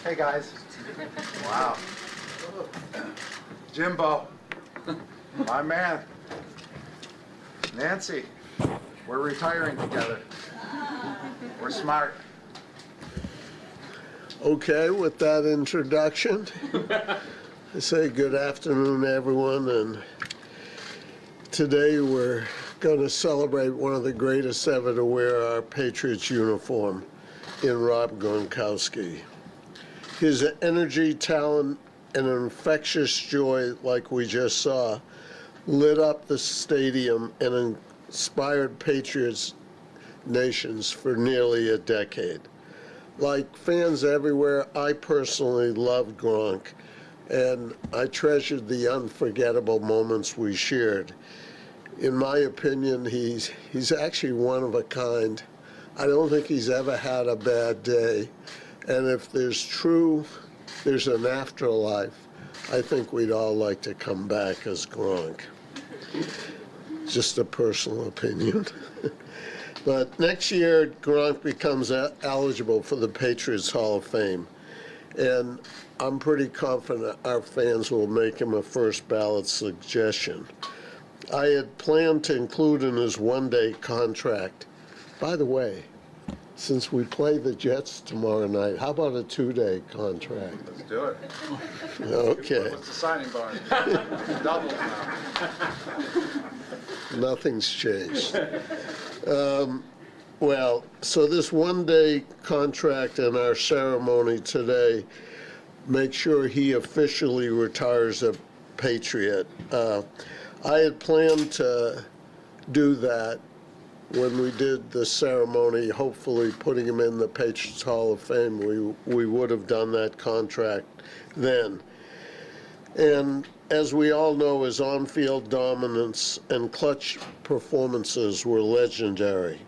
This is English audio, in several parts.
Hey, guys. Wow. Jimbo, my man. Nancy, we're retiring together. We're smart. Okay, with that introduction, I say good afternoon, everyone, and today we're going to celebrate one of the greatest ever to wear our Patriots uniform in Rob Gronkowski. His energy, talent, and an infectious joy, like we just saw, lit up the stadium and inspired Patriots nations for nearly a decade. Like fans everywhere, I personally loved Gronk, and I treasured the unforgettable moments we shared. In my opinion, he's actually one of a kind. I don't think he's ever had a bad day. And if there's an afterlife, I think we'd all like to come back as Gronk. Just a personal opinion. But next year, Gronk becomes eligible for the Patriots Hall of Fame. And I'm pretty confident our fans will make him a first ballot suggestion. I had planned to include in his one-day contract. By the way, since we play the Jets tomorrow night, how about a two-day contract? Let's do it. Okay. What's the signing bonus? Double now. Nothing's changed. Well, so this one-day contract and our ceremony today make sure he officially retires a Patriot. I had planned to do that when we did the ceremony, hopefully putting him in the Patriots Hall of Fame. We would have done that contract then. And as we all know, his on-field dominance and clutch performances were legendary.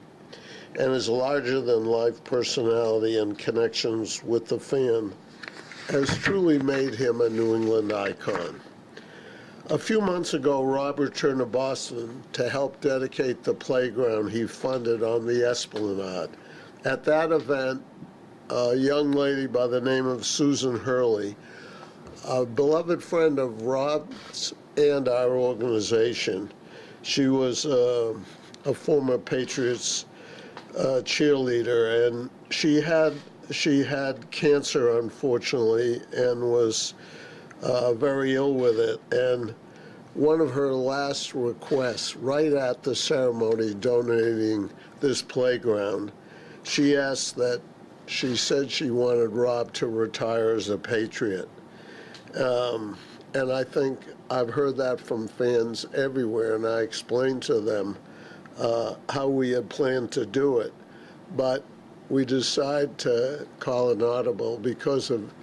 And his larger-than-life personality and connections with the fan has truly made him a New England icon. A few months ago, Rob returned to Boston to help dedicate the playground he funded on the Esplanade. At that event, a young lady by the name of Susan Hurley, a beloved friend of Rob's and our organization, she was a former Patriots cheerleader, and she had cancer, unfortunately, and was very ill with it. And one of her last requests, right at the ceremony donating this playground, she said she wanted Rob to retire as a Patriot. And I think I've heard that from fans everywhere, and I explained to them how we had planned to do it. But we decided to call an audible because of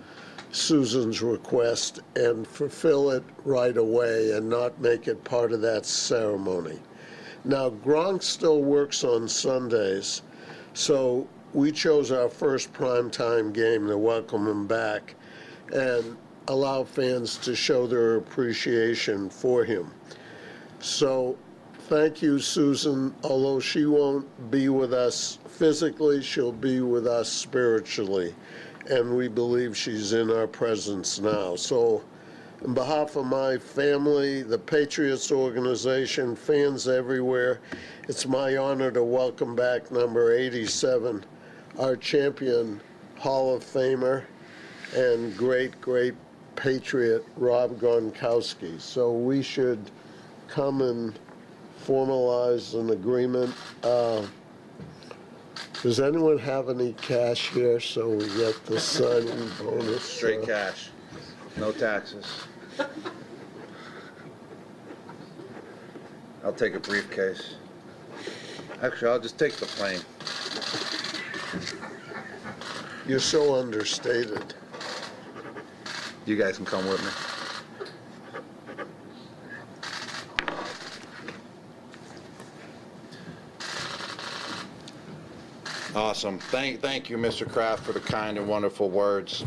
Susan's request and fulfill it right away and not make it part of that ceremony. Now, Gronk still works on Sundays, so we chose our first primetime game to welcome him back and allow fans to show their appreciation for him. So thank you, Susan. Although she won't be with us physically, she'll be with us spiritually. And we believe she's in our presence now. So on behalf of my family, the Patriots organization, fans everywhere, it's my honor to welcome back number 87, our champion Hall of Famer and great Patriot Rob Gronkowski. So we should come and formalize an agreement. Does anyone have any cash here so we get the signing bonus? Straight cash. No taxes. I'll take a briefcase. Actually, I'll just take the plane. You're so understated. You guys can come with me. Awesome. Thank you, Mr. Kraft, for the kind and wonderful words.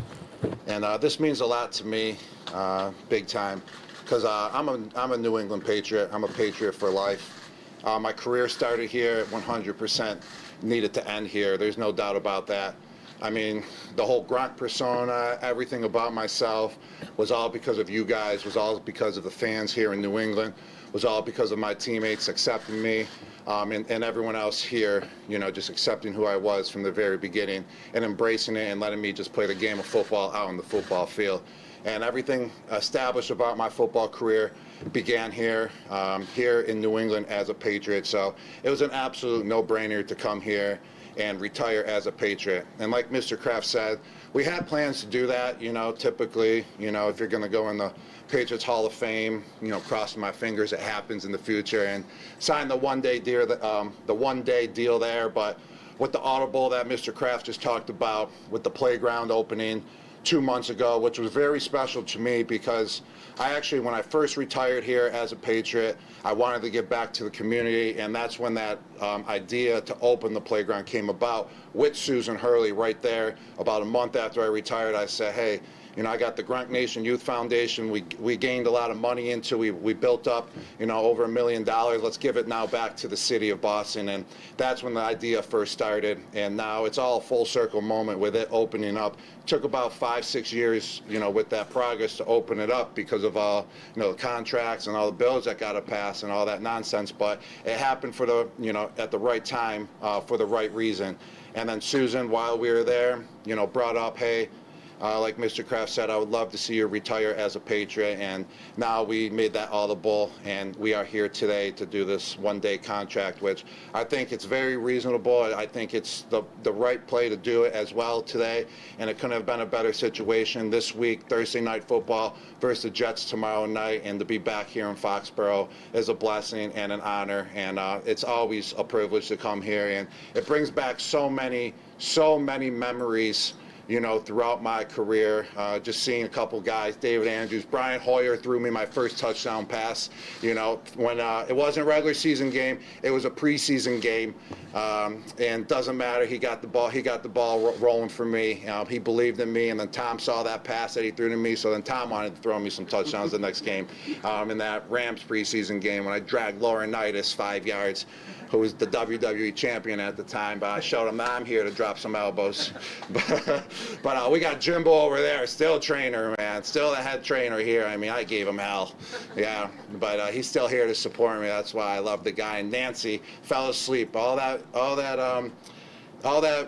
And this means a lot to me, big time, because I'm a New England Patriot. I'm a Patriot for life. My career started here at 100%. Needed to end here. There's no doubt about that. I mean, the whole Gronk persona, everything about myself was all because of you guys, was all because of the fans here in New England, was all because of my teammates accepting me, and everyone else here, you know, just accepting who I was from the very beginning and embracing it and letting me just play the game of football out on the football field. And everything established about my football career began here, here in New England as a Patriot. So it was an absolute no-brainer to come here and retire as a Patriot. And like Mr. Kraft said, we had plans to do that, you know, typically, you know, if you're going to go in the Patriots Hall of Fame, you know, crossing my fingers it happens in the future, and sign the one-day deal there. But with the audible that Mr. Kraft just talked about, with the playground opening 2 months ago, which was very special to me because I actually, when I first retired here as a Patriot, I wanted to give back to the community, and that's when that idea to open the playground came about with Susan Hurley right there. About a month after I retired, I said, hey, you know, I got the Gronk Nation Youth Foundation. We gained a lot of money into. We built up, you know, over $1 million. Let's give it now back to the city of Boston, and that's when the idea first started. And now it's all a full circle moment with it opening up. It took about 5-6 years, you know, with that progress to open it up because of all, you know, the contracts and all the bills that got to pass and all that nonsense. But it happened for the, you know, at the right time for the right reason. And then Susan, while we were there, you know, brought up, hey, like Mr. Kraft said, I would love to see you retire as a Patriot, and now we made that audible, and we are here today to do this one-day contract, which I think it's very reasonable. I think it's the right play to do it as well today, and it couldn't have been a better situation this week, Thursday Night Football versus the Jets tomorrow night, and to be back here in Foxborough is a blessing and an honor, and it's always a privilege to come here, and it brings back so many memories, you know, throughout my career. Just seeing a couple guys, David Andrews, Brian Hoyer threw me my first touchdown pass, you know, when it wasn't a regular season game, it was a preseason game, and doesn't matter, he got the ball rolling for me. He believed in me, and then Tom saw that pass that he threw to me, so then Tom wanted to throw me some touchdowns the next game. In that Rams preseason game when I dragged Laurinaitis 5 yards, who was the WWE champion at the time, but I showed him that I'm here to drop some elbows. But we got Jimbo over there, still trainer, man, still the head trainer here. I mean, I gave him hell, yeah, but he's still here to support me. That's why I love the guy. And Nancy fell asleep. All that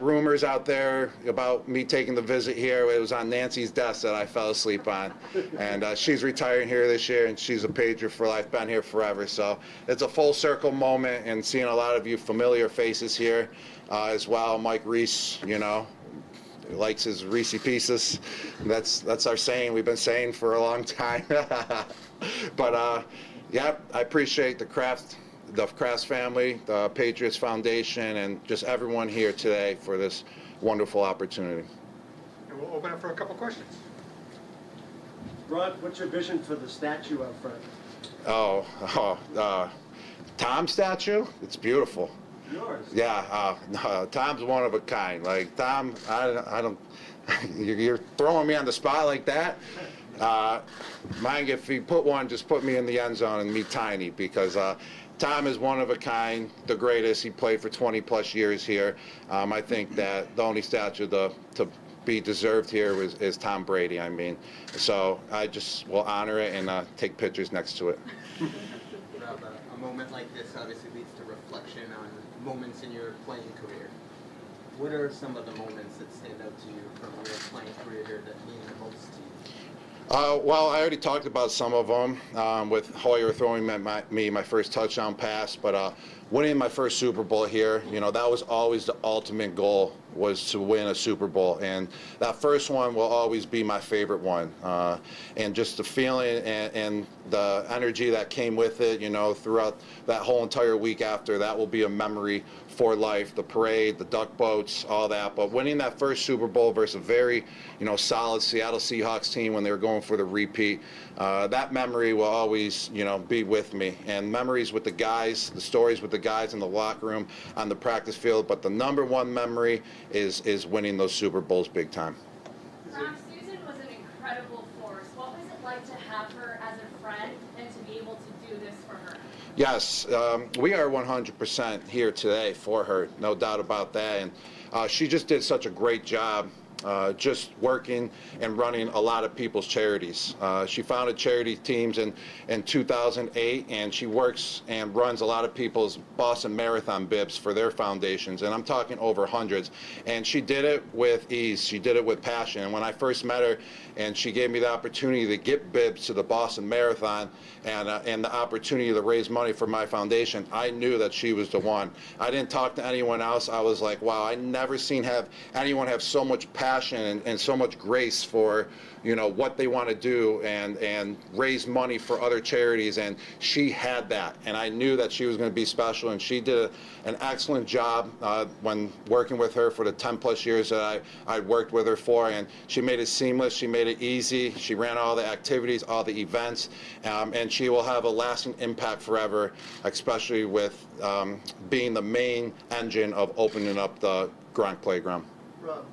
rumors out there about me taking the visit here, it was on Nancy's desk that I fell asleep on. And she's retiring here this year, and she's a Patriot for life, been here forever. So it's a full circle moment, and seeing a lot of you familiar faces here as well. Mike Reese, you know, likes his Reese Pieces. That's our saying we've been saying for a long time. But yeah, I appreciate the Kraft family, the Patriots Foundation, and just everyone here today for this wonderful opportunity. And we'll open up for a couple questions. Gronk, what's your vision for the statue out front? Tom statue? It's beautiful. Yours. Yeah, Tom's one of a kind. Like Tom, I don't. You're throwing me on the spot like that. Mind if you put one, just put me in the end zone and me tiny, because Tom is one of a kind, the greatest. He played for 20 plus years here. I think that the only statue to be deserved here is Tom Brady. I mean, so I just will honor it and take pictures next to it. A moment like this obviously leads to reflection on moments in your playing career. What are some of the moments that stand out to you from your playing career here that mean the most to you? Well, I already talked about some of them, with Hoyer throwing me my first touchdown pass, but winning my first Super Bowl here, you know, that was always the ultimate goal, was to win a Super Bowl, and that first one will always be my favorite one, and just the feeling and the energy that came with it, you know, throughout that whole entire week after, that will be a memory for life. The parade, the duck boats, all that, but winning that first Super Bowl versus a very, you know, solid Seattle Seahawks team when they were going for the repeat, that memory will always, you know, be with me, and memories with the guys, the stories with the guys in the locker room, on the practice field, but the number one memory is winning those Super Bowls big time. Susan was an incredible force. What was it like to have her as a friend and to be able to do this for her? Yes, we are 100% here today for her, no doubt about that. And she just did such a great job just working and running a lot of people's charities. She founded charity teams in 2008, and she works and runs a lot of people's Boston Marathon bibs for their foundations, and I'm talking over hundreds. And she did it with ease. She did it with passion. And when I first met her and she gave me the opportunity to get bibs to the Boston Marathon and the opportunity to raise money for my foundation, I knew that she was the one. I didn't talk to anyone else. I was like, wow, I never seen anyone have so much passion and so much grace for, you know, what they want to do and raise money for other charities, and she had that, and I knew that she was going to be special, and she did an excellent job when working with her for the 10 plus years that I worked with her for, and she made it seamless, she made it easy, she ran all the activities, all the events, and she will have a lasting impact forever, especially with being the main engine of opening up the Gronk playground. Rob,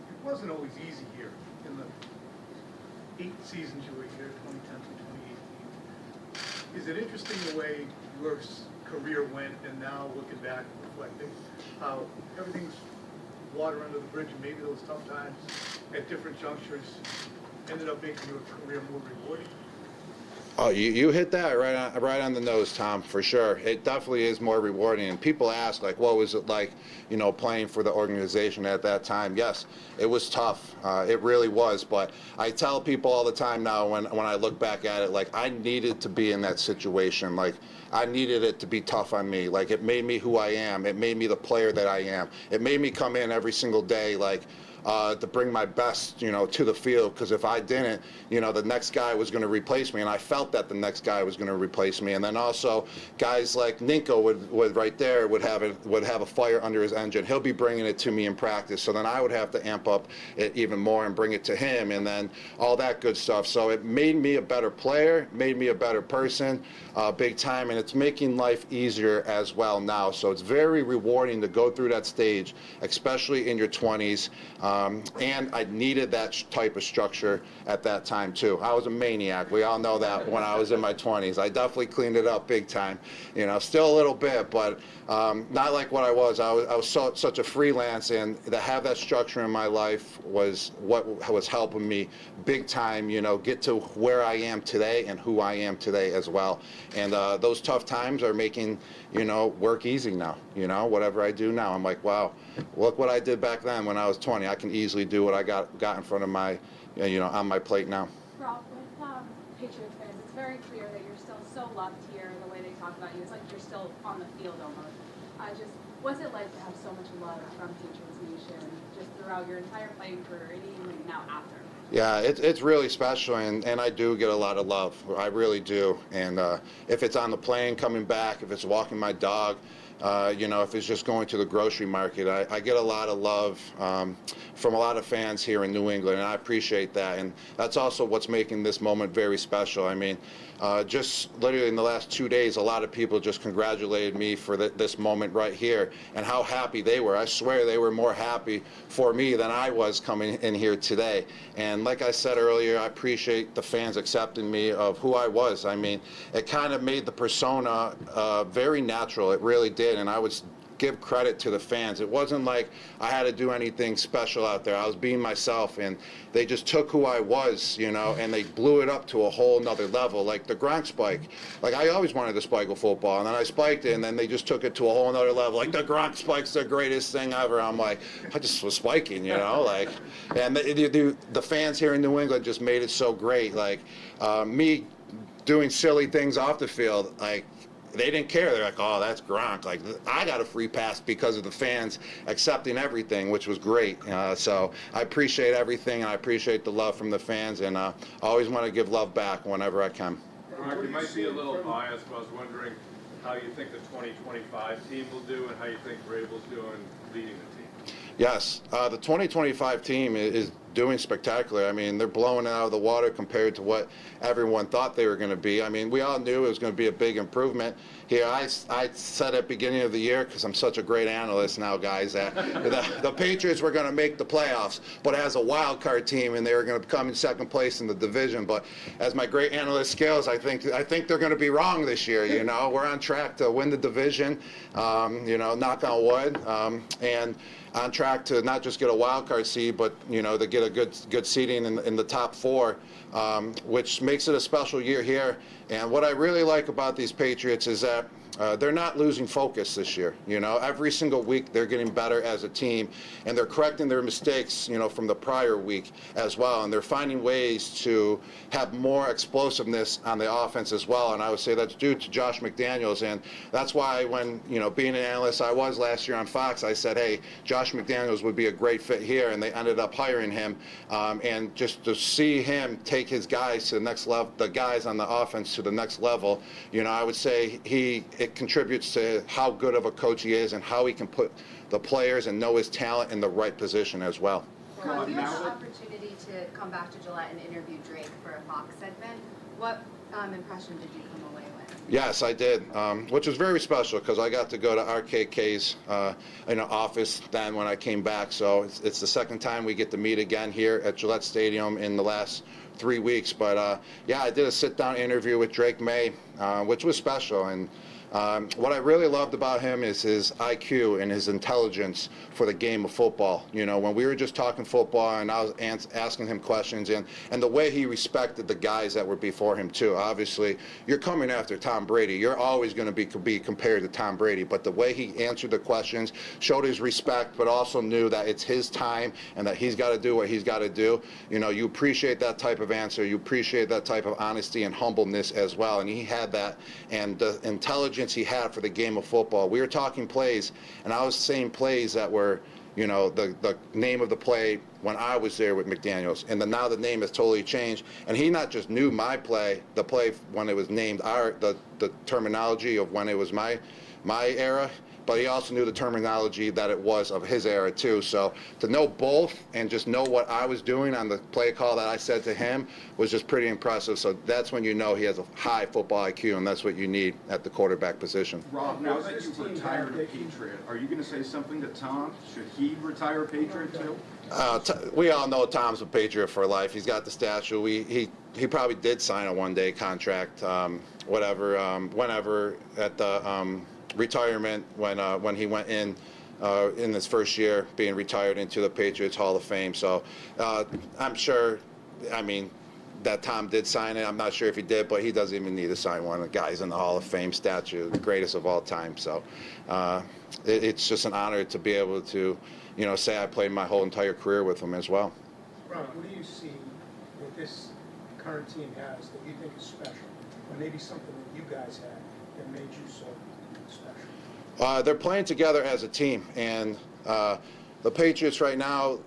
it wasn't always easy here in the 8 seasons you were here, 2010 to 2018. Is it interesting the way your career went, and now looking back and reflecting, how everything's water under the bridge, and maybe those tough times at different junctures ended up making your career more rewarding? Oh, you hit that right on the nose, Tom, for sure. It definitely is more rewarding. And people ask, like, what was it like, you know, playing for the organization at that time? Yes, it was tough. It really was. But I tell people all the time now when I look back at it, like, I needed to be in that situation. Like, I needed it to be tough on me. Like, it made me who I am. It made me the player that I am. It made me come in every single day, like, to bring my best, you know, to the field, because if I didn't, you know, the next guy was going to replace me, and I felt that the next guy was going to replace me. And then also guys like Ninko would right there would have a fire under his engine. He'll be bringing it to me in practice, so then I would have to amp up it even more and bring it to him, and then all that good stuff. So it made me a better player, made me a better person, big time, and it's making life easier as well now. So it's very rewarding to go through that stage, especially in your 20s. And I needed that type of structure at that time too. I was a maniac. We all know that when I was in my 20s. I definitely cleaned it up big time. You know, still a little bit, but not like what I was. I was such a freelance, and to have that structure in my life was what was helping me big time, you know, get to where I am today and who I am today as well. And those tough times are making, you know, work easy now. You know, whatever I do now, I'm like, wow, look what I did back then when I was 20. I can easily do what I got in front of my, you know, on my plate now. Rob, with Patriots fans, it's very clear that you're still so loved here. The way they talk about you, it's like you're still on the field almost. What's it like to have so much love from Patriots Nation just throughout your entire playing career and even now after? Yeah, it's really special, and I do get a lot of love. I really do. And if it's on the plane coming back, if it's walking my dog, you know, if it's just going to the grocery market, I get a lot of love from a lot of fans here in New England, and I appreciate that. And that's also what's making this moment very special. I mean, just literally in the last 2 days, a lot of people just congratulated me for this moment right here and how happy they were. I swear they were more happy for me than I was coming in here today. And like I said earlier, I appreciate the fans accepting me of who I was. I mean, it kind of made the persona very natural. It really did. And I would give credit to the fans. It wasn't like I had to do anything special out there. I was being myself, and they just took who I was, you know, and they blew it up to a whole nother level. Like the Gronk spike. Like, I always wanted to spike a football, and then I spiked it, and then they just took it to a whole nother level. Like, the Gronk spike's the greatest thing ever. I'm like, I just was spiking, you know, like, and the fans here in New England just made it so great. Like, me doing silly things off the field, like, they didn't care. They're like, oh, that's Gronk. Like, I got a free pass because of the fans accepting everything, which was great. So I appreciate everything, and I appreciate the love from the fans, and I always want to give love back whenever I can. Gronk, you might be a little biased, but I was wondering how you think the 2025 team will do and how you think Vrabel's doing leading the team. Yes, the 2025 team is doing spectacular. I mean, they're blowing it out of the water compared to what everyone thought they were going to be. I mean, we all knew it was going to be a big improvement. Here, I said at the beginning of the year, because I'm such a great analyst now, guys, that the Patriots were going to make the playoffs, but as a wild card team, and they were going to come in second place in the division. But as my great analyst skills, I think they're going to be wrong this year. You know, we're on track to win the division. You know, knock on wood. And on track to not just get a wild card seed, but to get a good seeding in the top four, which makes it a special year here. And what I really like about these Patriots is that they're not losing focus this year. Every single week they're getting better as a team, and they're correcting their mistakes, from the prior week as well. And they're finding ways to have more explosiveness on the offense as well. And I would say that's due to Josh McDaniels. And that's why when, being an analyst I was last year on Fox, I said, hey, Josh McDaniels would be a great fit here. And they ended up hiring him. And just to see him take his guys to the next level, the guys on the offense to the next level, I would say it contributes to how good of a coach he is and how he can put the players and know his talent in the right position as well. Gronk, you had the opportunity to come back to Gillette and interview Drake for a Fox segment. What impression did you come away with? Yes, I did, which was very special because I got to go to RKK's office then when I came back. So it's the second time we get to meet again here at Gillette Stadium in the last 3 weeks. But yeah, I did a sit-down interview with Drake Maye, which was special. And what I really loved about him is his IQ and his intelligence for the game of football. When we were just talking football and I was asking him questions and the way he respected the guys that were before him too. Obviously, you're coming after Tom Brady. You're always going to be compared to Tom Brady. But the way he answered the questions showed his respect, but also knew that it's his time and that he's got to do what he's got to do. You appreciate that type of answer. You appreciate that type of honesty and humbleness as well. And he had that, and the intelligence he had for the game of football. We were talking plays, and I was saying plays that were, the name of the play when I was there with McDaniels, and now the name has totally changed. And he not just knew my play, the play when it was named the terminology of when it was my era, but he also knew the terminology that it was of his era too. So to know both and just know what I was doing on the play call that I said to him was just pretty impressive. So that's when he has a high football IQ, and that's what you need at the quarterback position. Rob, now that you've retired a Patriot, are you going to say something to Tom? Should he retire a Patriot too? We all know Tom's a Patriot for life. He's got the statue. He probably did sign a one-day contract, whenever at the retirement when he went in his first year being retired into the Patriots Hall of Fame. So I'm sure, that Tom did sign it. I'm not sure if he did, but he doesn't even need to sign one. The guy's in the Hall of Fame statue, the greatest of all time. So it's just an honor to be able to, say I played my whole entire career with him as well. Ron, what do you see that this current team has that you think is special? Or maybe something that you guys had that made you so special? They're playing together as a team, and the Patriots right now,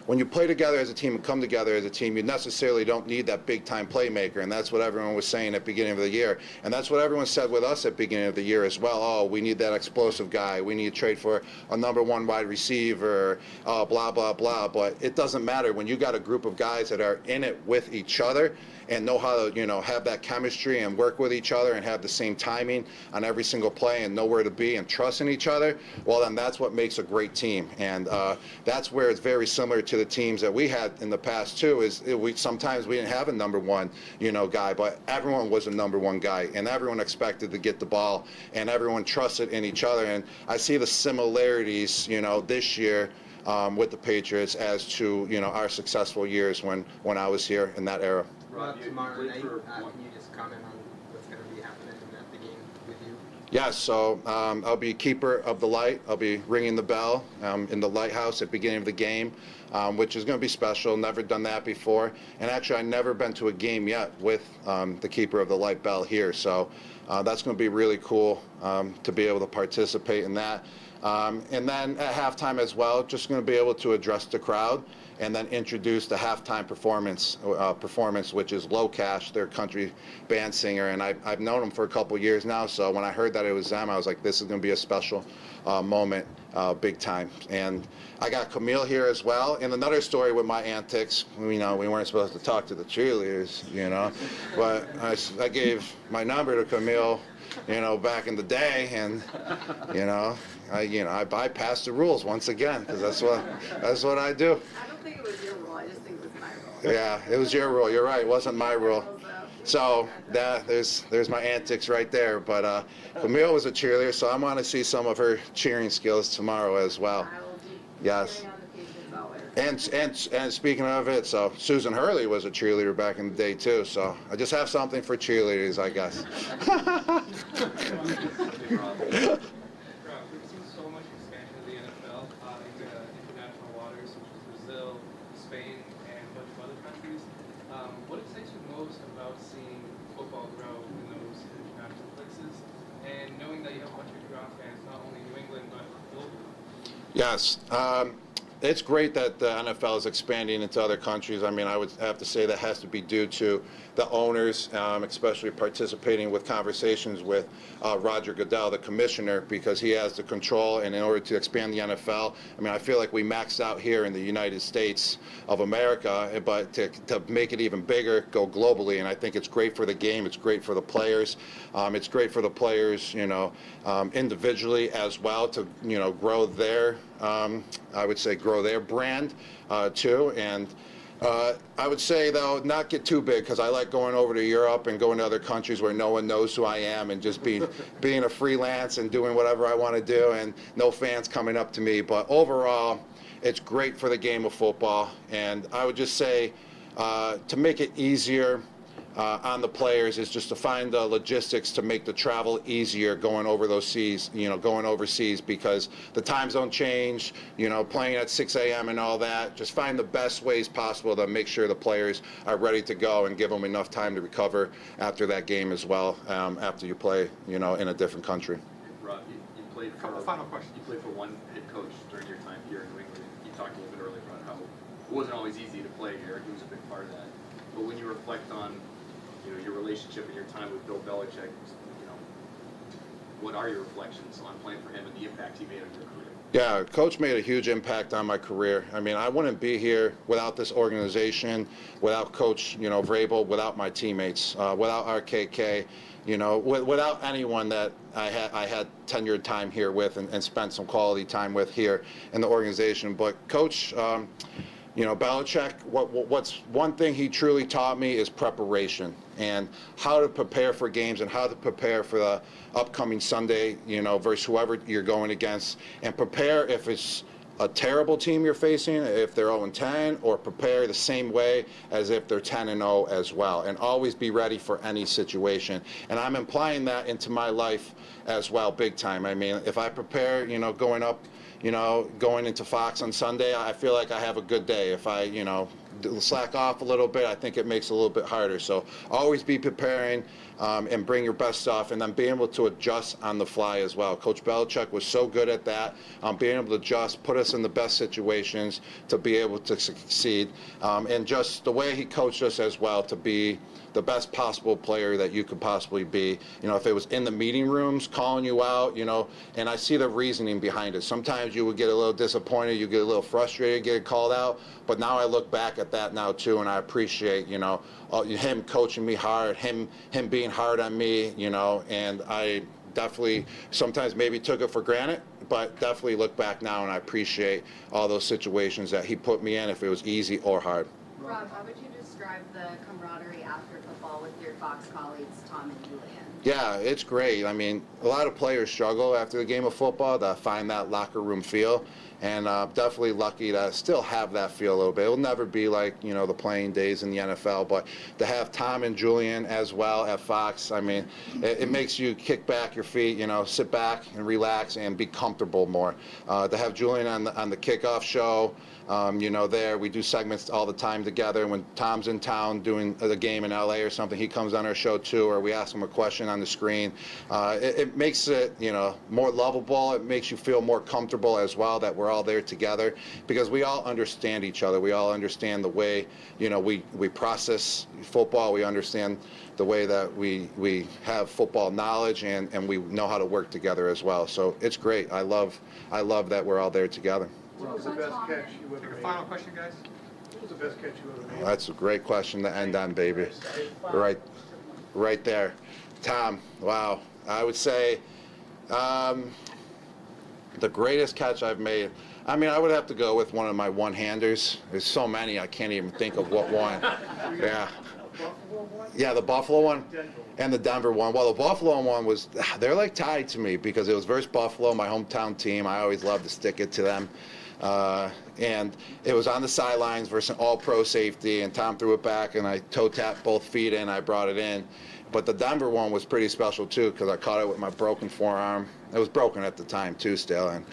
when you play together as a team and come together as a team, you necessarily don't need that big-time playmaker, and that's what everyone was saying at the beginning of the year. And that's what everyone said with us at the beginning of the year as well. Oh, we need that explosive guy. We need to trade for a #1 wide receiver, blah, blah, blah. But it doesn't matter when you got a group of guys that are in it with each other and know how to, have that chemistry and work with each other and have the same timing on every single play and know where to be and trust in each other, well, then that's what makes a great team. And that's where it's very similar to the teams that we had in the past, too, sometimes we didn't have a #1, guy, but everyone was a #1 guy, and everyone expected to get the ball, and everyone trusted in each other. And I see the similarities, this year with the Patriots as to, our successful years when I was here in that era. Rob, tomorrow night, can you just comment on what's going to be happening at the game with you? Yes, so I'll be keeper of the light. I'll be ringing the bell in the lighthouse at the beginning of the game, which is going to be special. Never done that before. And actually, I've never been to a game yet with the keeper of the light bell here. So that's going to be really cool to be able to participate in that. And then at halftime as well, just going to be able to address the crowd and then introduce the halftime performance, which is Low Cash, their country band singer. And I've known them for a couple years now, so when I heard that it was them, I was like, this is going to be a special moment, big time. And I got Camille here as well. And another story with my antics, we weren't supposed to talk to the cheerleaders, but I gave my number to Camille, back in the day, and I bypassed the rules once again because that's what I do. I don't think it was your rule. I just think it was my rule. Yeah, it was your rule. You're right. It wasn't my rule. So there's my antics right there. But Camille was a cheerleader, so I want to see some of her cheering skills tomorrow as well. I will be Yes. cheering on the Patriots always. And speaking of it, so Susan Hurley was a cheerleader back in the day too. So I just have something for cheerleaders, I guess. Rob, we've seen so much expansion of the NFL into international waters such as Brazil, Spain, and a bunch of other countries. What excites you most about seeing football grow in those international places, and knowing that you have a bunch of Gronk fans, not only in New England but globally? Yes. It's great that the NFL is expanding into other countries. I mean, I would have to say that has to be due to the owners, especially participating with conversations with Roger Goodell, the commissioner, because he has the control. And in order to expand the NFL, I mean, I feel like we maxed out here in the United States of America, but to make it even bigger, go globally. And I think it's great for the game. It's great for the players. It's great for the players, individually as well to, grow their, I would say, grow their brand too. And I would say, though, not get too big, because I like going over to Europe and going to other countries where no one knows who I am and just being a freelance and doing whatever I want to do and no fans coming up to me. But overall, it's great for the game of football. And I would just say to make it easier on the players is just to find the logistics to make the travel easier going over those seas, going overseas, because the time zone change, playing at 6 a.m. and all that. Just find the best ways possible to make sure the players are ready to go and give them enough time to recover after that game as well, after you play, in a different country. Rob, you played for Final question. You played for one head coach during your time here in New England. You talked a little bit earlier about how it wasn't always easy to play here. He was a big part of that. But when you reflect on your relationship and your time with Bill Belichick, what are your reflections on playing for him and the impact he made on your career? Yeah, Coach made a huge impact on my career. I mean, I wouldn't be here without this organization, without Coach, Vrabel, without my teammates, without RKK, without anyone that I had tenured time here with and spent some quality time with here in the organization. But Coach, Belichick, what's one thing he truly taught me is preparation and how to prepare for games and how to prepare for the upcoming Sunday, versus whoever you're going against, and prepare if it's a terrible team you're facing, if they're 0-10, or prepare the same way as if they're 10-0 as well, and always be ready for any situation. And I'm implying that into my life as well, big time. I mean, if I prepare, going into Fox on Sunday, I feel like I have a good day. If I, slack off a little bit, I think it makes it a little bit harder. So always be preparing and bring your best stuff, and then being able to adjust on the fly as well. Coach Belichick was so good at that, being able to adjust, put us in the best situations to be able to succeed, and just the way he coached us as well to be the best possible player that you could possibly be. If it was in the meeting rooms, calling you out, and I see the reasoning behind it. Sometimes you would get a little disappointed, you get a little frustrated, get called out, but now I look back at that now too, and I appreciate, him coaching me hard, him being hard on me, and I definitely sometimes maybe took it for granted, but definitely look back now and I appreciate all those situations that he put me in, if it was easy or hard. Rob, how would you describe the camaraderie after football with your Fox colleagues, Tom and Julian? Yeah, it's great. I mean, a lot of players struggle after the game of football to find that locker room feel, and definitely lucky to still have that feel a little bit. It'll never be like, the playing days in the NFL, but to have Tom and Julian as well at Fox, I mean, it makes you kick back your feet, sit back and relax and be comfortable more. To have Julian on the kickoff show, there we do segments all the time together. When Tom's in town doing the game in LA or something, he comes on our show too, or we ask him a question on the screen. It makes it, more lovable. It makes you feel more comfortable as well that we're all there together, because we all understand each other. We all understand the way, we process football. We understand the way that we have football knowledge, and we know how to work together as well. So it's great. I love that we're all there together. What was the best catch you ever Take a made? final question, guys. What was the best catch you ever made? That's a great question to end on, baby. Right there. Tom, wow. I would say the greatest catch I've made, I mean, I would have to go with one of my one-handers. There's so many, I can't even think of what one. Yeah. Buffalo one? Yeah, the Buffalo one Denver one. and the Denver one. Well, the Buffalo one was, they're like tied to me because it was versus Buffalo, my hometown team. I always love to stick it to them. And it was on the sidelines versus an all-pro safety, and Tom threw it back, and I toe-tapped both feet in, I brought it in. But the Denver one was pretty special, too, because I caught it with my broken forearm. It was broken at the time, too, still, and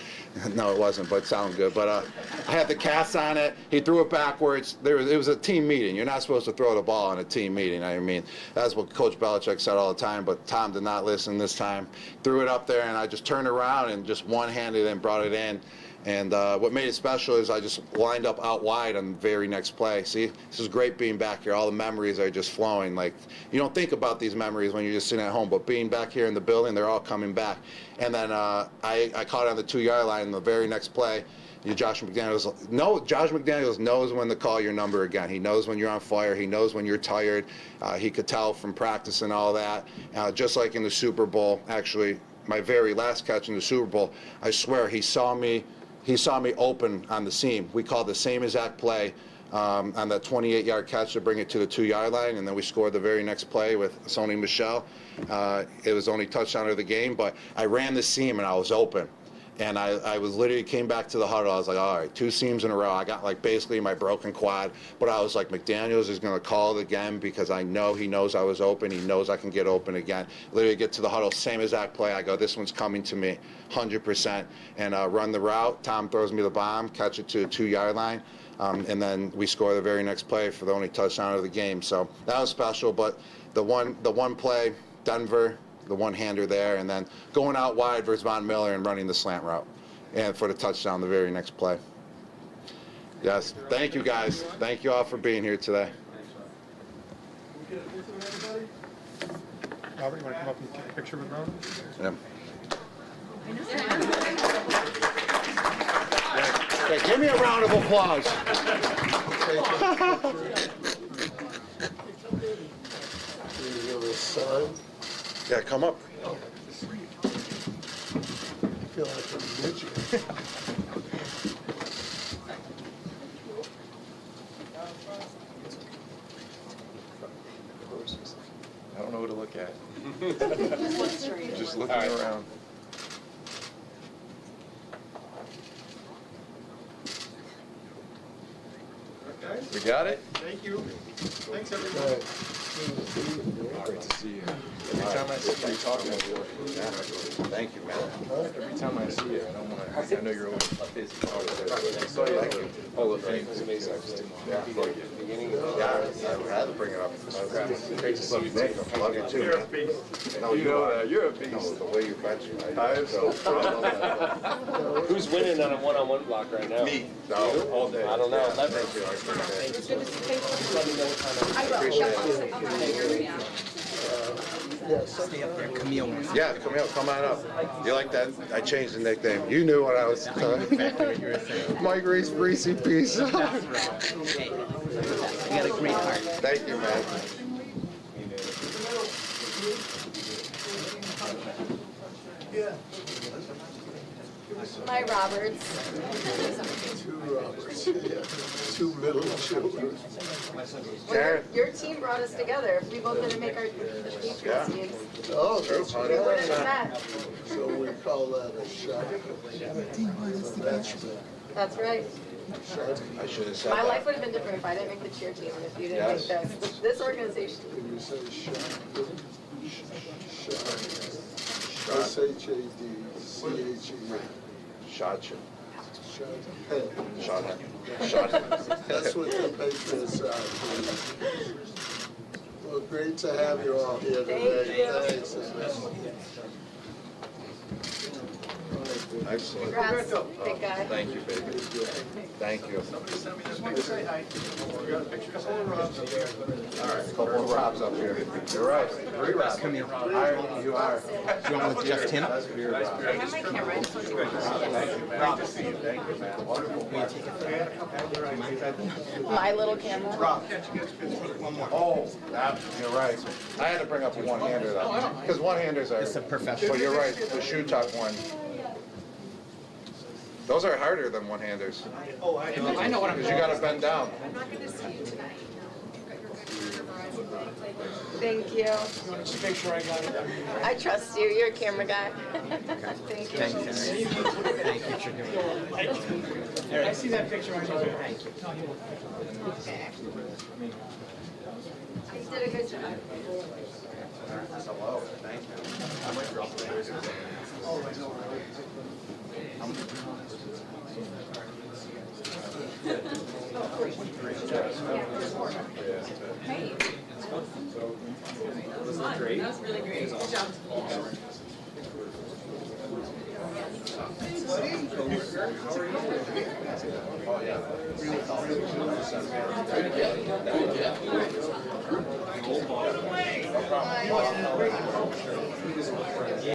no, it wasn't, but it sounded good. But I had the cast on it. He threw it backwards. It was a team meeting. You're not supposed to throw the ball in a team meeting. I mean, that's what Coach Belichick said all the time, but Tom did not listen this time. Threw it up there, and I just turned around and just one-handed and brought it in. And what made it special is I just lined up out wide on the very next play. See, this is great being back here. All the memories are just flowing. Like, you don't think about these memories when you're just sitting at home, but being back here in the building, they're all coming back. And then I caught it on the 2-yard line in the very next play. Josh McDaniels knows when to call your number again. He knows when you're on fire. He knows when you're tired. He could tell from practice and all that. Just like in the Super Bowl, actually, my very last catch in the Super Bowl, I swear he saw me open on the seam. We called the same exact play on that 28-yard catch to bring it to the 2-yard line, and then we scored the very next play with Sony Michel. It was the only touchdown of the game, but I ran the seam and I was open. And I was literally came back to the huddle. I was like, all right, 2 seams in a row. I got like basically my broken quad, but I was like, McDaniels is going to call it again because I know he knows I was open. He knows I can get open again. Literally get to the huddle, same exact play. I go, this one's coming to me, 100%, and run the route. Tom throws me the bomb, catch it to the 2-yard line, and then we score the very next play for the only touchdown of the game. So that was special. But the one play, Denver, the one-hander there, and then going out wide versus Von Miller and running the slant route, and for the touchdown the very next play. Yes, thank you guys. Thank you all for being here today. Robert, you want to come up and take a picture with Ron? Yeah. Okay, give me a round of applause. Yeah, come up. I feel like a midget. I don't know who to look at. Just looking around. We got it? Thank you. Thanks, everybody. Great to see you. Every time I see you, you're talking to me. Thank you, man. Every time I see you, I don't want to. I know you're always busy. Thank you. Hall of Fame is amazing. I just didn't want to plug you. Yeah, I had to bring it up. Great to see you. Nick, I love you too. You're a beast. No, You know that. You're a No, beast. the way you mentioned it. I am so proud. Who's winning on a one-on-one block right now? Me. No, all day. I don't know. Yeah, Let me- thank you. I appreciate it. Let me know what time I will. Yeah, Camille, come on up. You like that? I changed the nickname. You knew what I was talking. Mike Reese, Reese Peace. You got a great heart. Thank you, man. Hi, Roberts. Two Roberts, yeah, 2 middle children. Karen? Your team brought us together. If we both didn't make the Patriots Yeah. teams, Oh, that's we wouldn't have right. met. So we call that a shot. That's right. I should have said My that. life would have been different if I didn't make the cheer team and if you didn't make Yes. this organization. Can you say shot? Shot. S-H-A-D-C-H-E. Shot you. Shot. Shot him. Shot him. That's what the Patriots are. Well, great to have you all here today. Thanks. Excellent. Congrats, big guy. Thank you, baby. Thank you. Just wanted to say hi. We got a picture of Robs up there. All right, a couple of Robs up here. You're right. 3 Robs. Come here. You are. You want with just him? I have my camera. I just want to Thank you, man. Great to see you. Thank you, man. Wonderful. my little camera. Oh, you're right. I had to bring up a one-hander though, because one-handers are. It's a professional. But you're right, the shoe tuck one. Those are harder than one-handers. Oh, I know. I know what I'm. Because you gotta bend down. I'm not going to see you tonight. Thank you. Just make sure I got it. I trust you. You're a camera guy. Thank you. I see that picture on your. Thank you. You did a good job. Hey. That was great. That was really great. Good job. Oh, yeah.